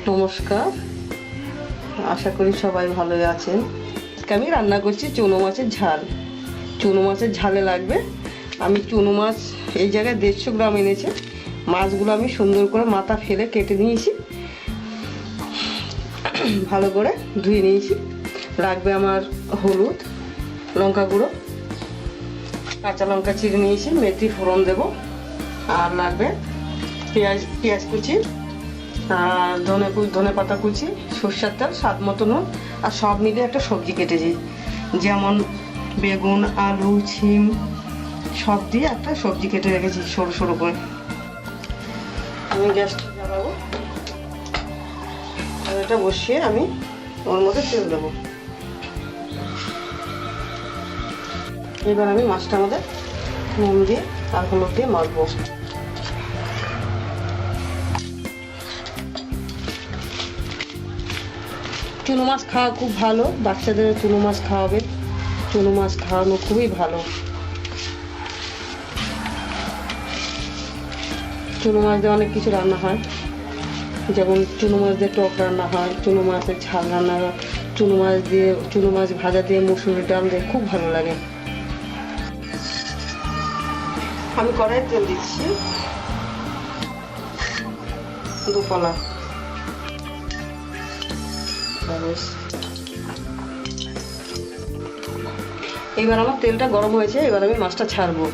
নমস্কার, আশা করি সবাই ভালোই আছেন। আমি রান্না করছি চুনো মাছের ঝাল। চুনো মাছের ঝালে লাগবে, আমি চুনো মাছ এই জায়গায় 150 গ্রাম এনেছে। মাছগুলো আমি সুন্দর করে মাথা ফেলে কেটে নিয়েছি, ভালো করে ধুয়ে নিয়েছি। লাগবে আমার হলুদ, লঙ্কা গুঁড়ো, কাঁচা লঙ্কা চিড়ে নিয়েছি, মেথি ফোড়ন দেবো, আর লাগবে পেঁয়াজ কুচি, আর ধনে পাতা কুচি, সরষের তেল, স্বাদ মতো নুন, আর সব মিলে একটা সবজি কেটেছি, যেমন বেগুন, আলু, ছিম সব দিয়ে একটা সবজি কেটে রেখেছি সরু সরু করে। আমি গ্যাসটা জ্বালাবো, এটা বসিয়ে আমি ওর মধ্যে তেল দেবো। এবার আমি মাছটার মধ্যে নুন দিয়ে আর হলুদ দিয়ে মাখবো। চুনো মাছ খাওয়া খুব ভালো, বাচ্চাদের চুনো মাছ খাওয়াবে। চুনো মাছ খাওয়ানো খুবই ভালো। চুনো মাছ দিয়ে অনেক কিছু রান্না হয়, যেমন চুনো মাছ দিয়ে টক রান্না হয়, চুনো মাছের ঝাল রান্না হয়, চুনো মাছ ভাজা দিয়ে মুসুরির ডাল দিয়ে খুব ভালো লাগে। আমি কড়াইয়ে তেল দিচ্ছি 2 কলা। এবার আমার তেলটা গরম হয়েছে, এবার আমি মাছটা ছাড়বো।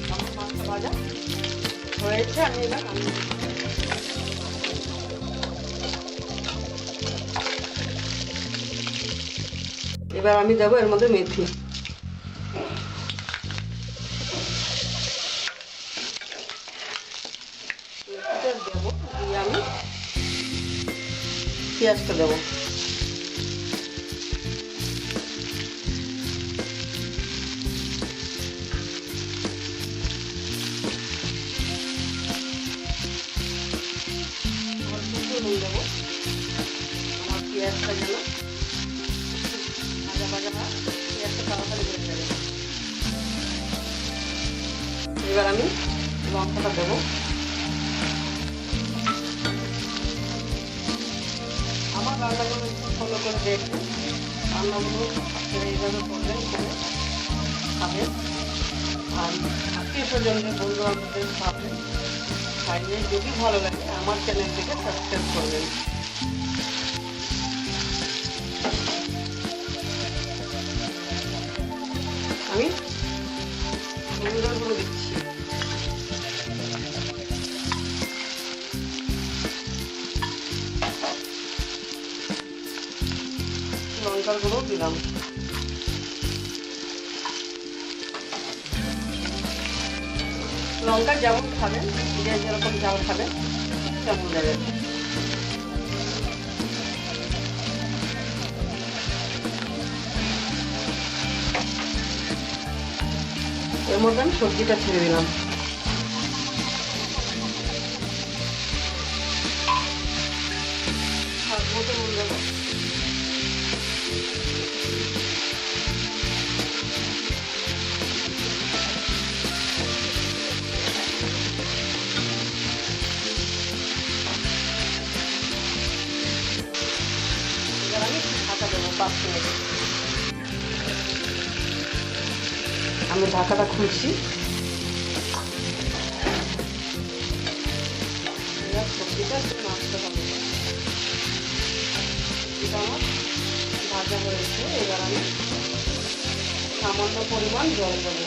মাছটা ভাজা হয়েছে, আমি এবার আমি দেবো এর মধ্যে মেথি। দেবো দিয়ে আমি পেঁয়াজটা দেবো। নুন দেবো, আমার পেঁয়াজটা যেন ভাজা ভাজা হয়, পেঁয়াজটা তাড়াতাড়ি হয়ে যাবে। এবার আমি লঙ্কাটা দেবো। আমার রান্নাগুলো একটু ফলো করে দেখবেন, রান্নাগুলো আপনারা এইভাবে করবেন, করে খাবেন, আর আত্মীয় স্বজনদের, বন্ধু বান্ধবদের খাবেন। খাইলে যদি ভালো লাগে আমার চ্যানেলটিকে সাবস্ক্রাইব করবেন। আমি হলুদের গুঁড়ো দিচ্ছি, লঙ্কার গুঁড়ো দিলাম। লঙ্কা যেমন খাবেন, যে যেরকম ঝাল খাবেন তেমন দেবেন। এর মধ্যে আমি সবজিটা ছেড়ে দিলাম। স্বাদ মতো নুন দেবো। আমি ঢাকাটা খুলছি, সবজিটা একটু নাড়তে হবে। সবজিটা আমার ভাজা হয়েছে, এবার আমি সামান্য পরিমাণ জল দেবো।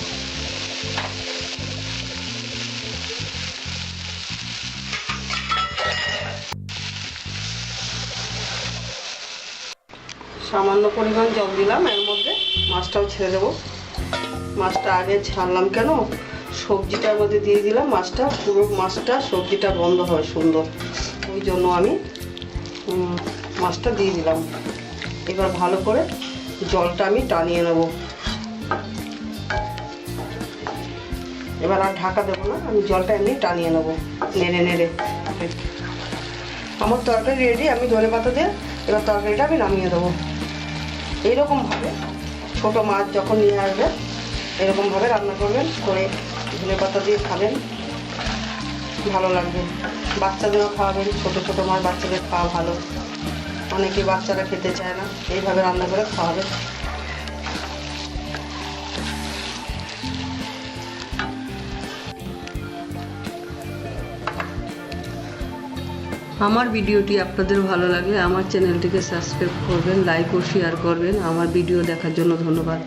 সামান্য পরিমাণ জল দিলাম, এর মধ্যে মাছটাও ছেড়ে দেবো। মাছটা আগে ছাড়লাম কেন, সবজিটার মধ্যে দিয়ে দিলাম মাছটা, পুরো মাছটা সবজিটা বন্ধ হয় সুন্দর, ওই জন্য আমি মাছটা দিয়ে দিলাম। এবার ভালো করে জলটা আমি টানিয়ে নেব। এবার আর ঢাকা দেবো না, আমি জলটা এমনি টানিয়ে নেবো নেড়ে নেড়ে। আমার তরকারি রেডি, আমি ধনেপাতা দিয়ে এবার তরকারিটা আমি নামিয়ে দেবো। এইরকমভাবে ছোটো মাছ যখন নিয়ে আসবে এরকমভাবে রান্না করবেন, করে ধনেপাতা দিয়ে খাবেন, ভালো লাগবে। বাচ্চাদেরও খাওয়াবেন, ছোটো ছোটো মাছ বাচ্চাদের খাওয়া ভালো, অনেকে বাচ্চারা খেতে চায় না, এইভাবে রান্না করে খাওয়াবে। আমার ভিডিওটি আপনাদের ভালো লাগলে আমার চ্যানেলটিকে সাবস্ক্রাইব করবেন, লাইক ও শেয়ার করবেন। আমার ভিডিও দেখার জন্য ধন্যবাদ।